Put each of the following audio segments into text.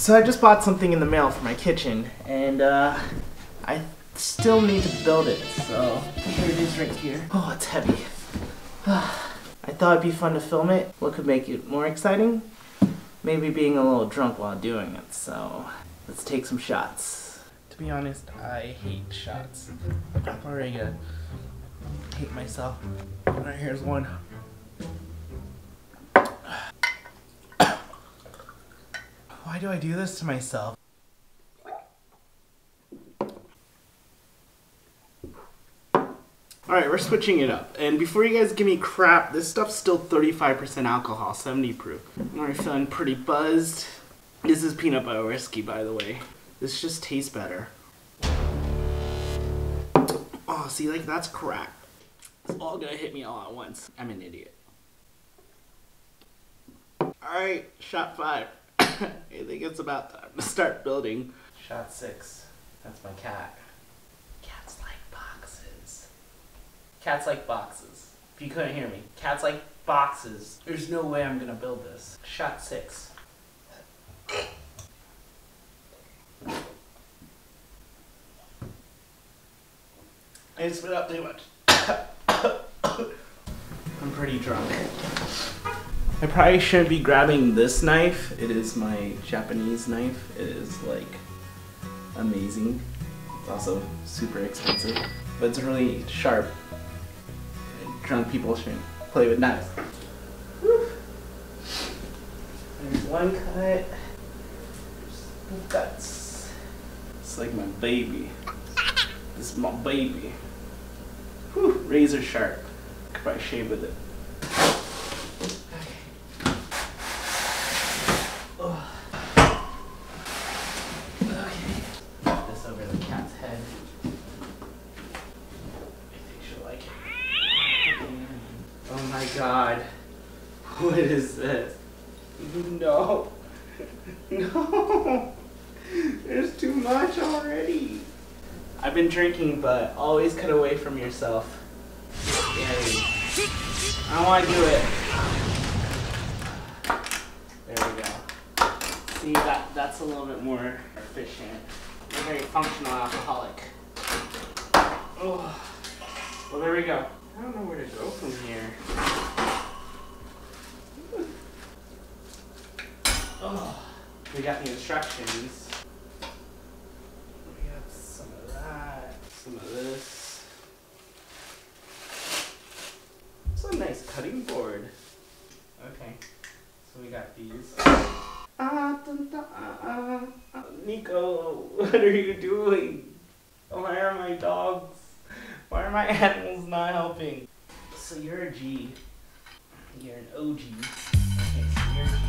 So I just bought something in the mail for my kitchen, and I still need to build it, so here it is right here. Oh, it's heavy. I thought it'd be fun to film it. What could make it more exciting? Maybe being a little drunk while doing it, so let's take some shots. To be honest, I hate shots. I'm already gonna hate myself. Alright, here's one. Why do I do this to myself? Alright, we're switching it up. And before you guys give me crap, this stuff's still 35% alcohol, 70 proof. I'm already feeling pretty buzzed. This is peanut butter whiskey, by the way. This just tastes better. Oh, see, like, that's crack. It's all gonna hit me all at once. I'm an idiot. Alright, shot 5. I think it's about time to start building. Shot 6. That's my cat. Cats like boxes. Cats like boxes. If you couldn't hear me. Cats like boxes. There's no way I'm gonna build this. Shot 6. I spit up too much. I'm pretty drunk. I probably shouldn't be grabbing this knife. It is my Japanese knife. It is like amazing. It's also super expensive, but it's really sharp. Drunk people shouldn't play with knives. Whew. There's one cut. There's the guts. It's like my baby. This is my baby. Whew, razor sharp. Could probably shave with it. Oh my god. What is this? No. No. There's too much already. I've been drinking, but always cut away from yourself. Scary. I don't want to do it. There we go. See, that's a little bit more efficient. I'm a very functional alcoholic. Oh. Well, there we go. I don't know where to go from here. Oh, we got the instructions. We got some of that, some of this. It's a nice cutting board. Okay, so we got these. Nico, what are you doing? Why are my dogs? Why are my animals not helping? So you're a G. You're an OG. Okay, so you're a G.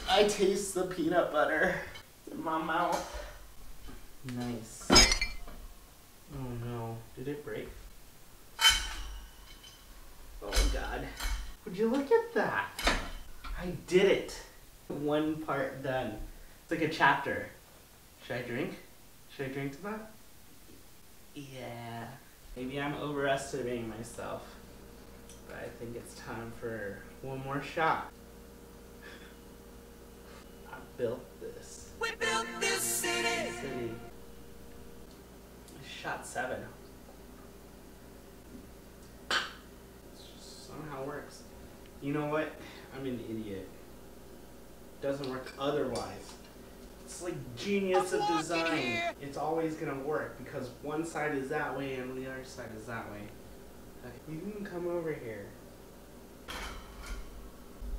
I taste the peanut butter in my mouth. Nice. Oh no, did it break? Oh god. Would you look at that? I did it. One part done. It's like a chapter. Should I drink? Should I drink to that? Yeah. Maybe I'm overestimating myself. But I think it's time for one more shot. I built this. We built this city. Shot 7. It just somehow works. You know what? I'm an idiot. Doesn't work otherwise. It's like genius of design. It's always gonna work because one side is that way and the other side is that way. Okay, you can come over here.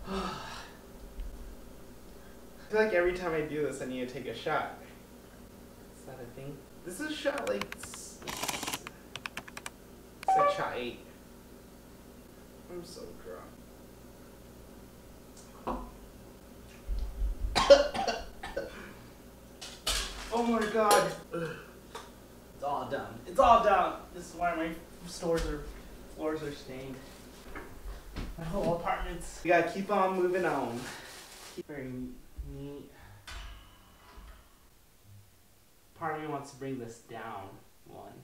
I feel like every time I do this I need to take a shot. Is that a thing? This is shot like... It's like shot 8. I'm so drunk. Oh my god. It's all done. It's all done. This is why my floors are stained. My whole apartment's... We gotta keep on moving on. Very neat. Part of me wants to bring this down one.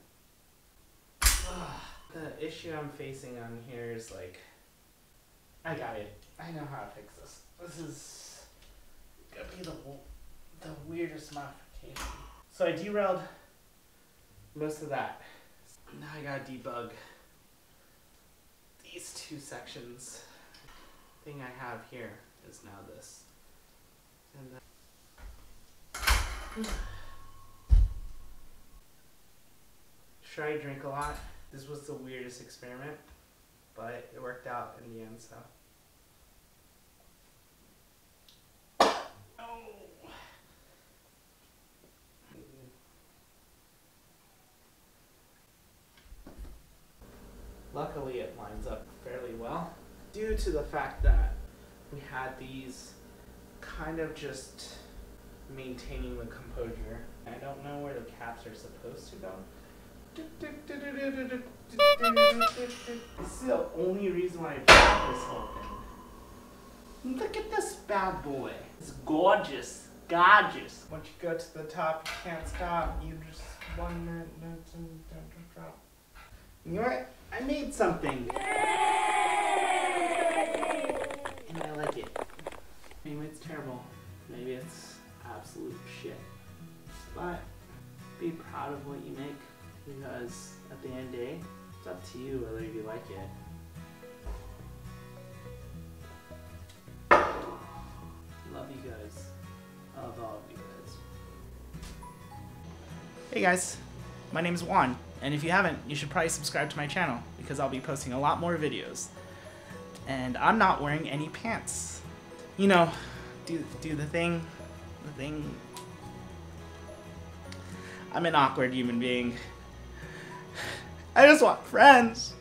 The issue I'm facing on here is like... I got it. I know how to fix this. This is gonna be the weirdest modification. So I derailed most of that. Now I gotta debug these two sections. The thing I have here is now this. And then should I drink a lot? This was the weirdest experiment, but it worked out in the end, so. Luckily it lines up fairly well due to the fact that we had these kind of just maintaining the composure. I don't know where the caps are supposed to go. This is the only reason why I bought this whole thing. Look at this bad boy. It's gorgeous. Gorgeous. Once you go to the top, you can't stop. You just 1 minute, don't drop. You know what? I made something. And I like it. Maybe it's terrible. Maybe it's absolute shit. But be proud of what you make, because at the end of the day, it's up to you whether you like it. Love you guys. I love all of you guys. Hey guys, my name is Juan, and if you haven't, you should probably subscribe to my channel because I'll be posting a lot more videos. And I'm not wearing any pants. You know, do the thing. I'm an awkward human being. I just want friends.